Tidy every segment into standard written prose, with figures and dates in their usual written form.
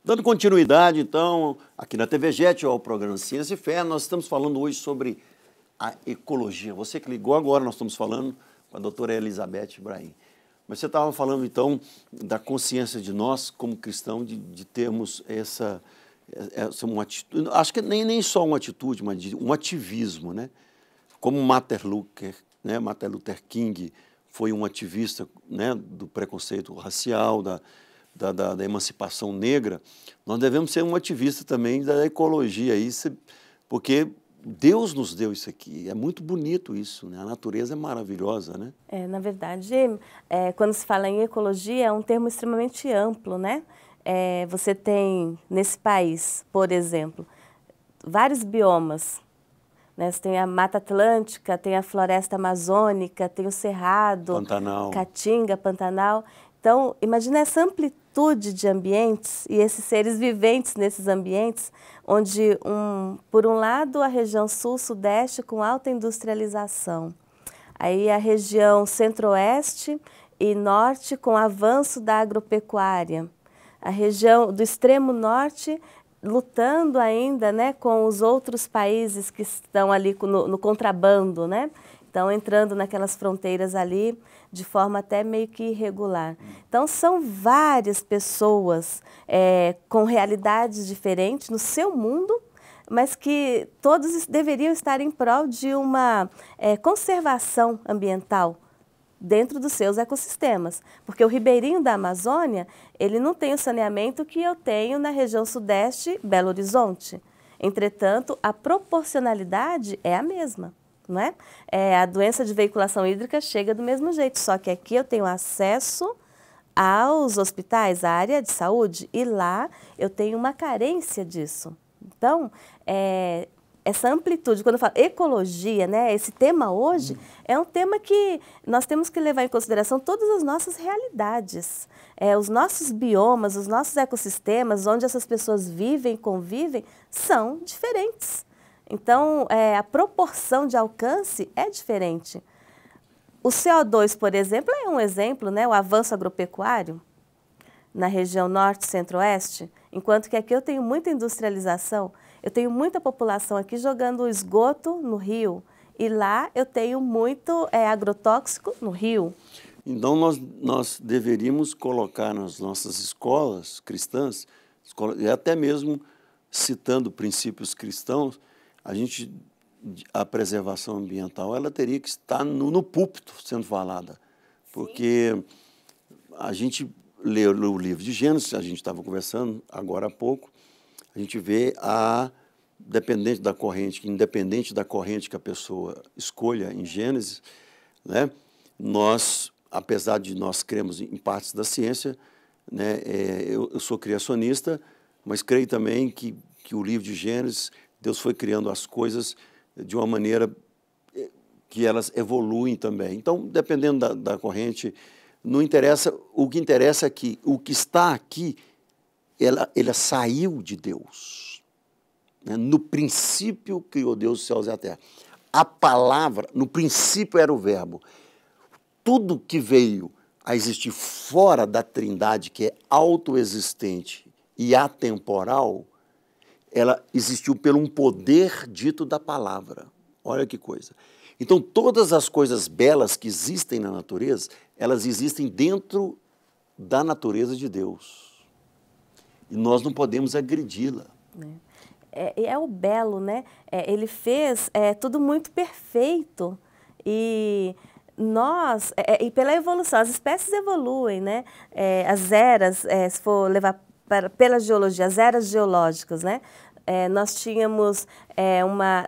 Dando continuidade, então, aqui na TV Jet, ao programa Ciência e Fé, nós estamos falando hoje sobre a ecologia. Você que ligou agora, nós estamos falando com a doutora Elizabeth Ibrahim. Mas você estava falando, então, da consciência de nós, como cristãos, de termos essa uma atitude, acho que nem só uma atitude, mas um ativismo, né? Como Martin Luther King foi um ativista, né, do preconceito racial, da emancipação negra, nós devemos ser um ativista também da ecologia, porque Deus nos deu isso aqui, é muito bonito isso, né? A natureza é maravilhosa, né? Na verdade, quando se fala em ecologia, é um termo extremamente amplo, né? Você tem, nesse país, por exemplo, vários biomas, né? Você tem a Mata Atlântica, tem a Floresta Amazônica, tem o Cerrado, Pantanal. Caatinga, Pantanal. Então, imagina essa amplitude de ambientes e esses seres viventes nesses ambientes, onde, por um lado, a região sul-sudeste com alta industrialização, aí a região centro-oeste e norte com avanço da agropecuária, a região do extremo norte lutando ainda, né, com os outros países que estão ali no contrabando, né? Estão entrando naquelas fronteiras ali de forma até meio que irregular. Então, são várias pessoas com realidades diferentes no seu mundo, mas que todos deveriam estar em prol de uma conservação ambiental dentro dos seus ecossistemas. Porque o ribeirinho da Amazônia, ele não tem o saneamento que eu tenho na região sudeste, Belo Horizonte. Entretanto, a proporcionalidade é a mesma. Não é? A doença de veiculação hídrica chega do mesmo jeito, só que aqui eu tenho acesso aos hospitais, à área de saúde, e lá eu tenho uma carência disso. Então, essa amplitude, quando eu falo ecologia, né, esse tema hoje é um tema que nós temos que levar em consideração todas as nossas realidades, os nossos biomas, os nossos ecossistemas, onde essas pessoas vivem, convivem, são diferentes. Então, a proporção de alcance é diferente. O CO2, por exemplo, é um exemplo, né? O avanço agropecuário na região norte, centro-oeste, enquanto que aqui eu tenho muita industrialização, eu tenho muita população aqui jogando esgoto no rio, e lá eu tenho muito agrotóxico no rio. Então, nós deveríamos colocar nas nossas escolas cristãs, e até mesmo citando princípios cristãos, a preservação ambiental, ela teria que estar no púlpito sendo falada, porque a gente lê o livro de Gênesis, a gente estava conversando agora há pouco, a gente vê independente da corrente que a pessoa escolha em Gênesis, né, apesar de nós cremos em partes da ciência, né, eu sou criacionista, mas creio também que o livro de Gênesis, Deus foi criando as coisas de uma maneira que elas evoluem também. Então, dependendo da corrente, não interessa. O que interessa é que o que está aqui, ela saiu de Deus. Né? No princípio criou Deus os céus e a terra. A palavra, no princípio era o verbo. Tudo que veio a existir fora da Trindade, que é autoexistente e atemporal, ela existiu pelo um poder dito da palavra. Olha que coisa. Então, todas as coisas belas que existem na natureza, elas existem dentro da natureza de Deus. E nós não podemos agredi-la. É o belo, né? Ele fez tudo muito perfeito. E nós, e pela evolução, as espécies evoluem, né? As eras, se for levar pela geologia, as eras geológicas, né? Nós tínhamos,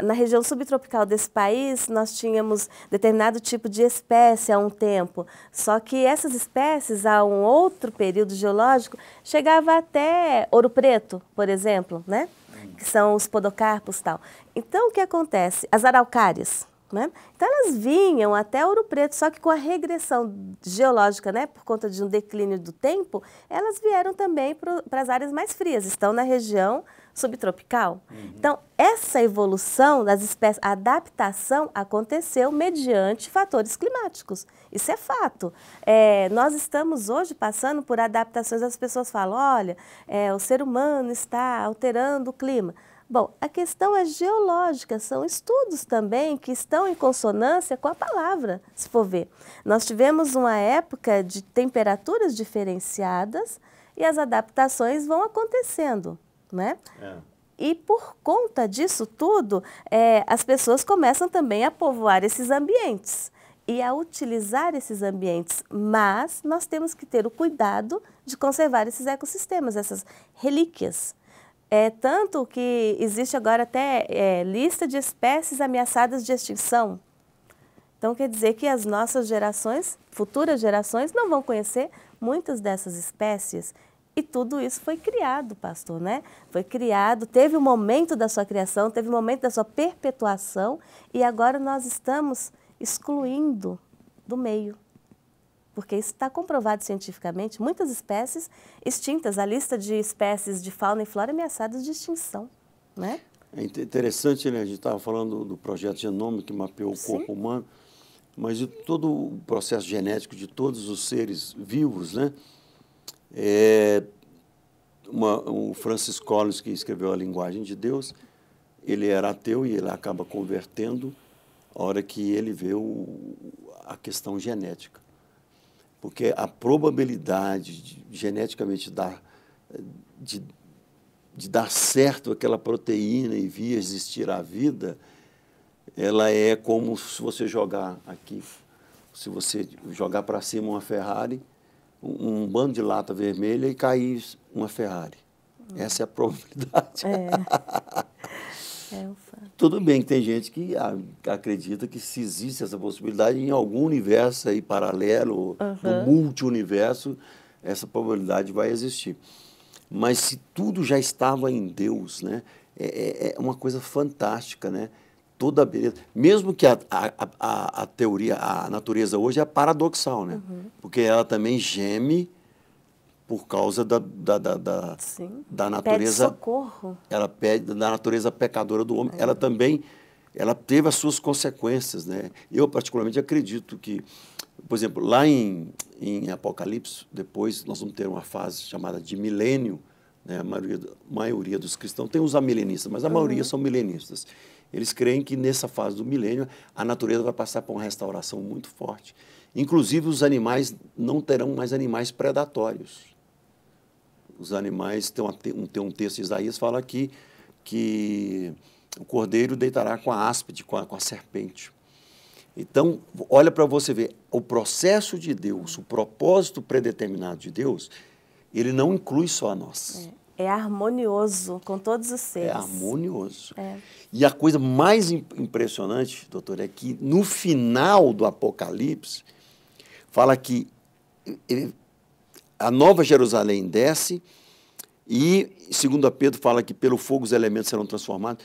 na região subtropical desse país, nós tínhamos determinado tipo de espécie há um tempo, só que essas espécies, a um outro período geológico, chegava até Ouro Preto, por exemplo, né? Que são os podocarpos e tal. Então, o que acontece? As araucárias, né? Então, elas vinham até Ouro Preto, só que com a regressão geológica, né, por conta de um declínio do tempo, elas vieram também para as áreas mais frias, estão na região subtropical. Então, essa evolução das espécies, a adaptação aconteceu mediante fatores climáticos. Isso é fato. Nós estamos hoje passando por adaptações, as pessoas falam, olha, o ser humano está alterando o clima. Bom, a questão é geológica, são estudos também que estão em consonância com a palavra, se for ver. Nós tivemos uma época de temperaturas diferenciadas e as adaptações vão acontecendo, né? E por conta disso tudo, as pessoas começam também a povoar esses ambientes e a utilizar esses ambientes, mas nós temos que ter o cuidado de conservar esses ecossistemas, essas relíquias. Tanto que existe agora até lista de espécies ameaçadas de extinção. Então, quer dizer que as nossas gerações, futuras gerações, não vão conhecer muitas dessas espécies. E tudo isso foi criado, pastor, né? Foi criado, teve um momento da sua criação, teve um momento da sua perpetuação, e agora nós estamos excluindo do meio. Porque isso está comprovado cientificamente, muitas espécies extintas, a lista de espécies de fauna e flora ameaçadas de extinção, né? É interessante, né? A gente estava falando do projeto Genoma, que mapeou o corpo humano, mas de todo o processo genético de todos os seres vivos, né? O Francis Collins, que escreveu A Linguagem de Deus, ele era ateu e ele acaba convertendo a hora que ele vê a questão genética. Porque a probabilidade de geneticamente de dar certo aquela proteína e vir existir a vida, ela é como se você jogar aqui, se você jogar para cima uma Ferrari, um bando de lata vermelha e cair uma Ferrari. Essa é a probabilidade. Tudo bem que tem gente que acredita que se existe essa possibilidade em algum universo aí paralelo, no multi-universo, essa probabilidade vai existir. Mas se tudo já estava em Deus, né, é uma coisa fantástica, né? Toda a beleza. Mesmo que a teoria, a natureza hoje é paradoxal, né? Porque ela também geme por causa da natureza. Pede socorro. Ela pede da natureza pecadora do homem. Ela teve as suas consequências, né? Eu particularmente acredito que, por exemplo, lá em Apocalipse, depois nós vamos ter uma fase chamada de milênio, né? A maioria dos cristãos tem os amilenistas, mas a maioria são milenistas. Eles creem que nessa fase do milênio a natureza vai passar por uma restauração muito forte. Inclusive os animais não terão mais animais predatórios. Os animais, tem um texto de Isaías que fala que o cordeiro deitará com a áspide, com a serpente. Então, olha para você ver, o processo de Deus, o propósito predeterminado de Deus, ele não inclui só a nós. É harmonioso com todos os seres. É harmonioso. E a coisa mais impressionante, doutor, é que no final do Apocalipse, fala que a Nova Jerusalém desce e, segundo a Pedro, fala que pelo fogo os elementos serão transformados.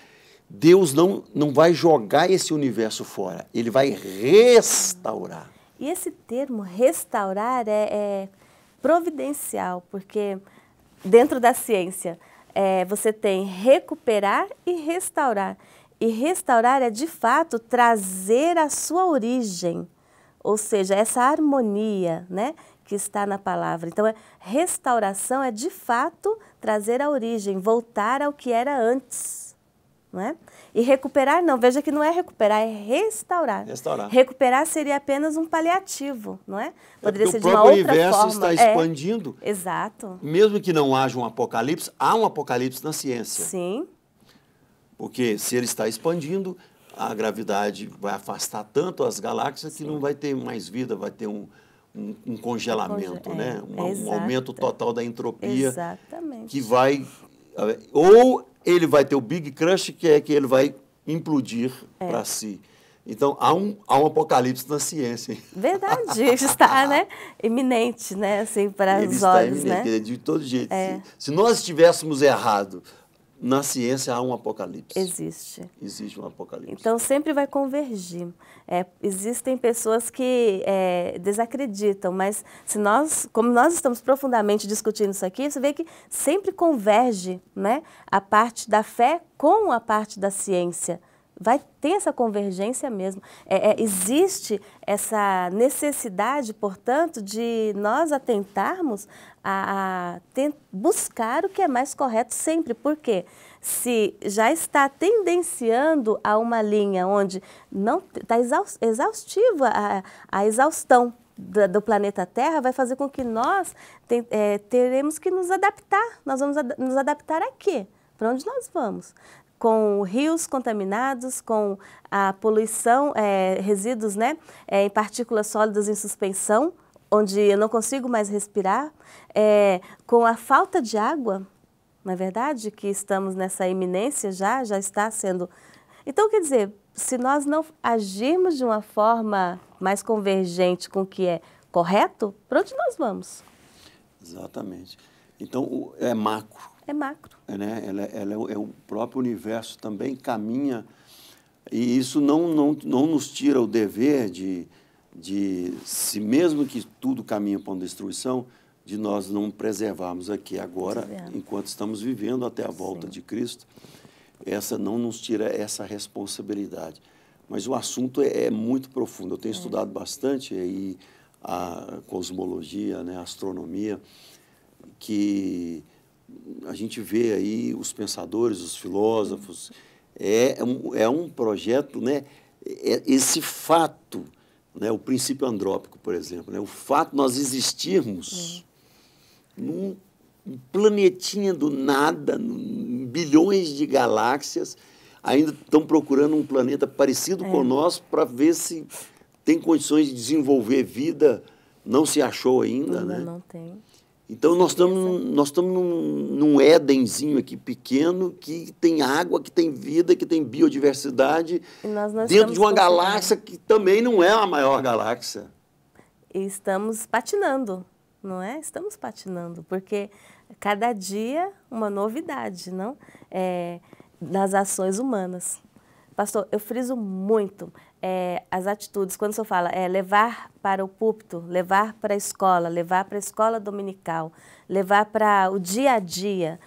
Deus não vai jogar esse universo fora, ele vai restaurar. E esse termo restaurar é providencial, porque dentro da ciência você tem recuperar e restaurar. E restaurar é, de fato, trazer a sua origem, ou seja, essa harmonia, né, que está na palavra. Então, restauração é, de fato, trazer a origem, voltar ao que era antes. Não é? E recuperar, não, veja que não é recuperar, é restaurar. Recuperar seria apenas um paliativo, não é? Poderia ser de uma outra forma. O próprio universo está expandindo. Exato. Mesmo que não haja um apocalipse, há um apocalipse na ciência. Sim. Porque se ele está expandindo, a gravidade vai afastar tanto as galáxias que não vai ter mais vida, vai ter um congelamento, né? Um aumento total da entropia. Exatamente. Que vai... Ou ele vai ter o Big Crunch, que é que ele vai implodir para si. Então, há um apocalipse na ciência. Verdade, está, né? Iminente, né? Assim, para os olhos, iminente, né? De todo jeito. Se nós estivéssemos errado na ciência há um apocalipse. Existe. Existe um apocalipse. Então, sempre vai convergir. Existem pessoas que desacreditam, mas como nós estamos profundamente discutindo isso aqui, você vê que sempre converge, né, a parte da fé com a parte da ciência. Vai ter essa convergência mesmo. Existe essa necessidade, portanto, de nós atentarmos a buscar o que é mais correto sempre. Por quê? Se já está tendenciando a uma linha onde não está exaustiva a exaustão do planeta Terra, vai fazer com que nós teremos que nos adaptar. Nós vamos nos adaptar a quê? Para onde nós vamos? Com rios contaminados, com a poluição, resíduos, né, em partículas sólidas em suspensão, onde eu não consigo mais respirar, com a falta de água, não é verdade? Que estamos nessa iminência já está sendo... Então, quer dizer, se nós não agirmos de uma forma mais convergente com o que é correto, para onde nós vamos? Exatamente. Então, é macro. É macro. O próprio universo também caminha, e isso não nos tira o dever de, se mesmo que tudo caminha para uma destruição, de nós não preservarmos aqui agora, enquanto estamos vivendo até a volta de Cristo. Essa não nos tira essa responsabilidade. Mas o assunto é muito profundo. Eu tenho estudado bastante aí a cosmologia, né, a astronomia, que a gente vê aí os pensadores, os filósofos, é um projeto, né, esse fato, né, o princípio andrópico, por exemplo, né, o fato de nós existirmos num planetinha do nada, bilhões de galáxias, ainda estão procurando um planeta parecido com o nosso para ver se tem condições de desenvolver vida, não se achou ainda, né? Não tem. Então, nós estamos num Édenzinho aqui pequeno, que tem água, que tem vida, que tem biodiversidade, dentro de uma galáxia que também não é a maior galáxia. E estamos patinando, não é? Estamos patinando, porque cada dia uma novidade, não? Das ações humanas. Pastor, eu friso muito as atitudes, quando o senhor fala levar para o púlpito, levar para a escola dominical, levar para o dia a dia.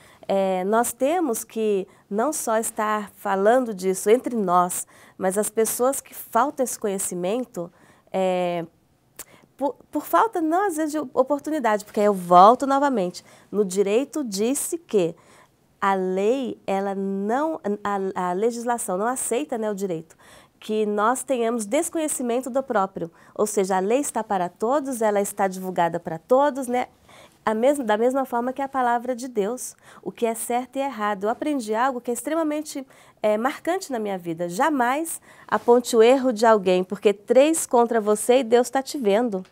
Nós temos que não só estar falando disso entre nós, mas as pessoas que faltam esse conhecimento, por falta, não, às vezes, de oportunidade, porque eu volto novamente. No direito disse que a lei, a legislação não aceita, né, o direito, que nós tenhamos desconhecimento do próprio. Ou seja, a lei está para todos, ela está divulgada para todos, né? Da mesma forma que a palavra de Deus, o que é certo e errado. Eu aprendi algo que é extremamente marcante na minha vida. Jamais aponte o erro de alguém, porque 3 contra você e Deus está te vendo.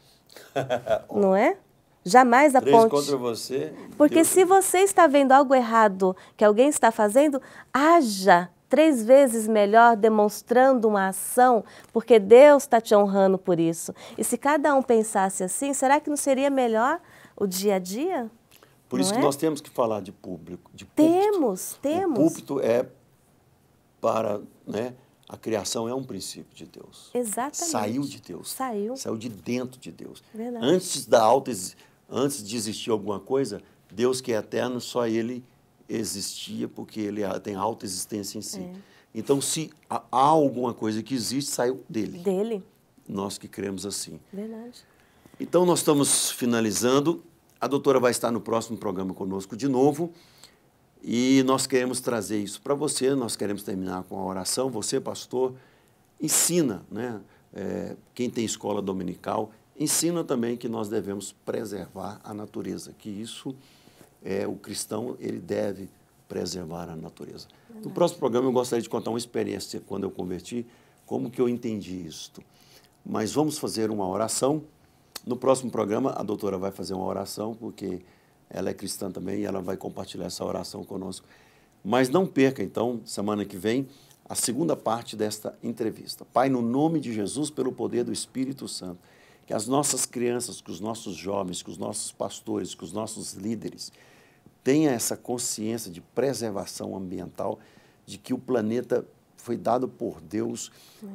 Não é? Jamais aponte. 3 contra você. Porque Deus... se você está vendo algo errado que alguém está fazendo, haja 3 vezes melhor demonstrando uma ação, porque Deus está te honrando por isso. E se cada um pensasse assim, será que não seria melhor o dia a dia? Por isso que nós temos que falar de público. De púlpito. Temos. O púlpito é para, né, a criação é um princípio de Deus. Exatamente. Saiu de Deus. Saiu de dentro de Deus. Verdade. Antes de existir alguma coisa, Deus que é eterno, só Ele existia, porque Ele tem alta existência em si. Então, se há alguma coisa que existe, saiu dele. Dele. Nós que cremos assim. Verdade. Então, nós estamos finalizando. A doutora vai estar no próximo programa conosco de novo. E nós queremos trazer isso para você. Nós queremos terminar com a oração. Você, pastor, ensina, né? Quem tem escola dominical, ensina também que nós devemos preservar a natureza, que isso o cristão ele deve preservar a natureza. No próximo programa eu gostaria de contar uma experiência quando eu converti, como que eu entendi isto. Mas vamos fazer uma oração. No próximo programa a doutora vai fazer uma oração, porque ela é cristã também e ela vai compartilhar essa oração conosco. Mas não perca, então, semana que vem, a segunda parte desta entrevista. Pai, no nome de Jesus, pelo poder do Espírito Santo, que as nossas crianças, que os nossos jovens, que os nossos pastores, que os nossos líderes tenha essa consciência de preservação ambiental, de que o planeta foi dado por Deus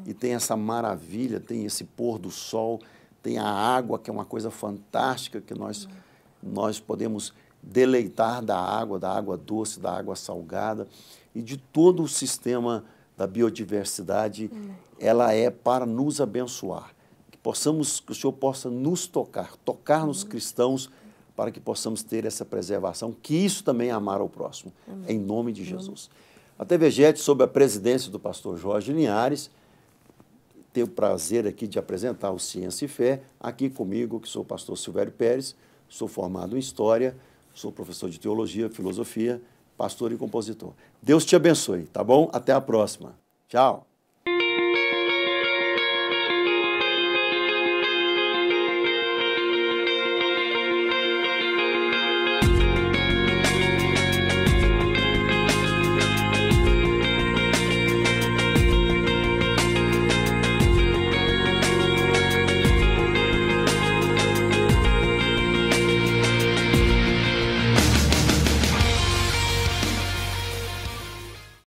e tem essa maravilha, tem esse pôr do sol, tem a água, que é uma coisa fantástica, que nós podemos deleitar da água doce, da água salgada e de todo o sistema da biodiversidade. Ela é para nos abençoar, que o Senhor possa nos tocar nos cristãos, para que possamos ter essa preservação, que isso também é amar ao próximo, em nome de Jesus. A TV JET, sob a presidência do pastor Jorge Linhares, tenho o prazer aqui de apresentar o Ciência e Fé, aqui comigo, que sou o pastor Silvério Pérez, sou formado em História, sou professor de Teologia, Filosofia, pastor e compositor. Deus te abençoe, tá bom? Até a próxima. Tchau.